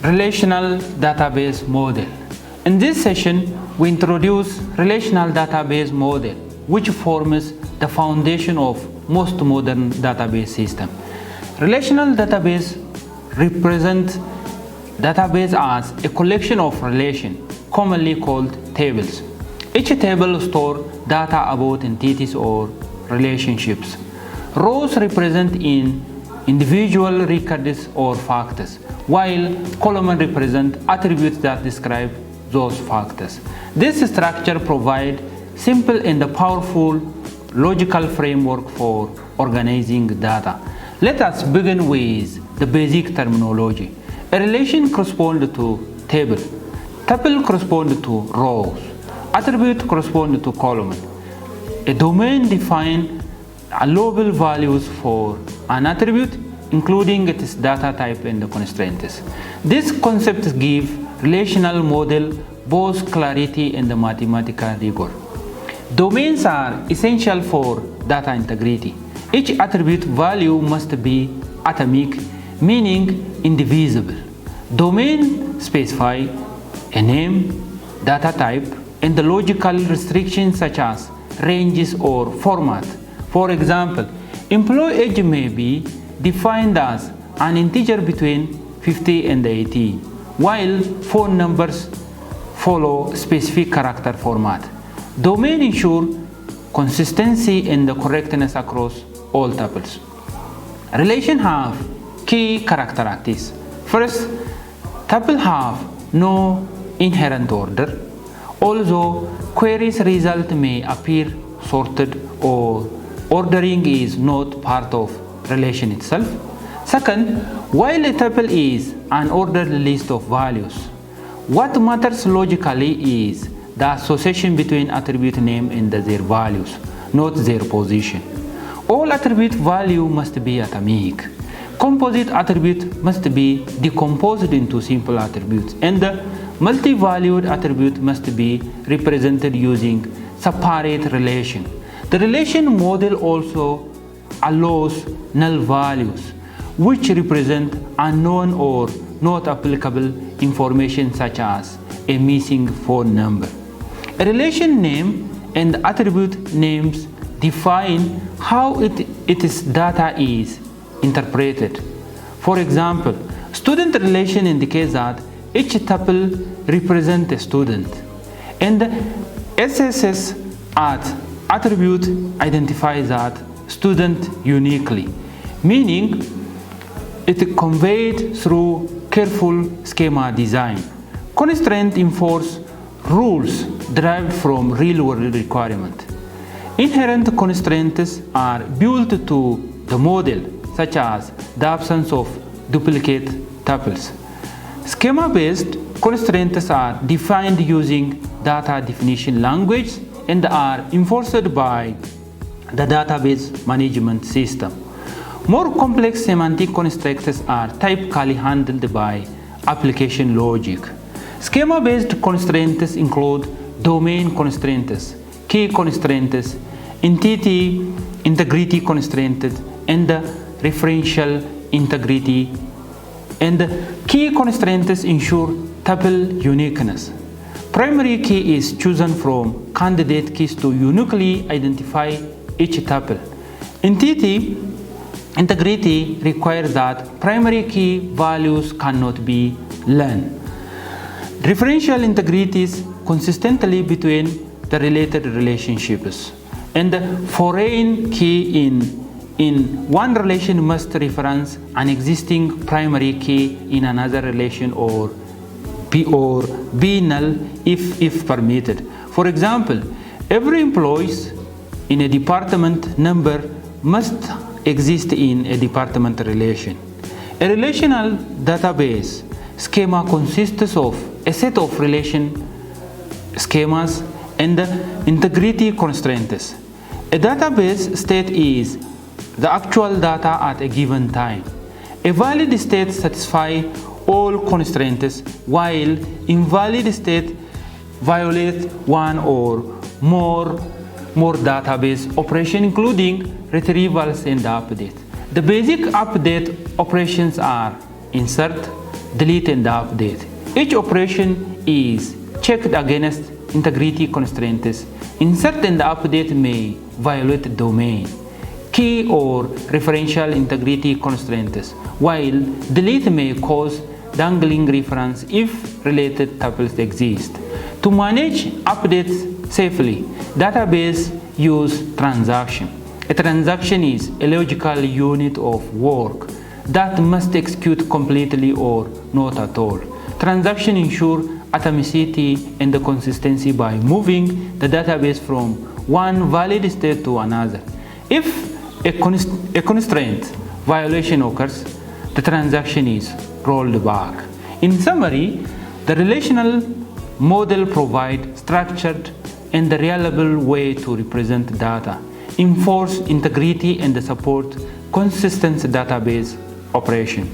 Relational database model. In this session, we introduce relational database model, which forms the foundation of most modern database system. Relational database represent database as a collection of relations, commonly called tables. Each table stores data about entities or relationships. Rows represent individual records or facts, while columns represent attributes that describe those factors. This structure provides simple and powerful logical framework for organizing data. Let us begin with the basic terminology. A relation corresponds to table. Tuple corresponds to rows. Attribute corresponds to column. A domain defines allowable values for an attribute, including its data type and constraints. These concepts give relational model both clarity and mathematical rigor. Domains are essential for data integrity. Each attribute value must be atomic, meaning indivisible. Domain specify a name, data type, and the logical restrictions such as ranges or format. For example, employee age may be defined as an integer between 50 and 80, while phone numbers follow specific character format. Domain ensure consistency and correctness across all tuples. Relations have key characteristics. First, tuples have no inherent order, although queries result may appear sorted or ordering is not part of relation itself. Second, while a tuple is an ordered list of values, what matters logically is the association between attribute name and their values, not their position. All attribute value must be atomic. Composite attribute must be decomposed into simple attributes, and the multi-valued attribute must be represented using separate relation. The relation model also allows null values, which represent unknown or not applicable information such as a missing phone number. A relation name and attribute names define how its data is interpreted. For example, student relation indicates that each tuple represents a student, and SSS attribute identifies that student uniquely, meaning it conveyed through careful schema design. Constraint enforce rules derived from real-world requirement. Inherent constraints are built to the model, such as the absence of duplicate tuples. Schema-based constraints are defined using data definition language and are enforced by the database management system. More complex semantic constraints are typically handled by application logic. Schema-based constraints include domain constraints, key constraints, entity integrity constraints, and referential integrity. And key constraints ensure tuple uniqueness. Primary key is chosen from candidate keys to uniquely identify each tuple. Entity integrity requires that primary key values cannot be learned. Referential integrity is consistently between the related relationships, and foreign key in one relation must reference an existing primary key in another relation or be null if permitted. For example, every employee in a department number must exist in a department relation. A relational database schema consists of a set of relation schemas and integrity constraints. A database state is the actual data at a given time. A valid state satisfies all constraints, while invalid state violates one or more database operations, including retrievals and updates. The basic update operations are insert, delete and update. Each operation is checked against integrity constraints. Insert and update may violate domain, key or referential integrity constraints, while delete may cause dangling reference if related tuples exist. To manage updates safely, database use transaction. A transaction is a logical unit of work that must execute completely or not at all. Transaction ensure atomicity and consistency by moving the database from one valid state to another. If a constraint violation occurs, the transaction is rolled back. In summary, the relational model provides structured and reliable way to represent data, enforce integrity and support consistent database operation.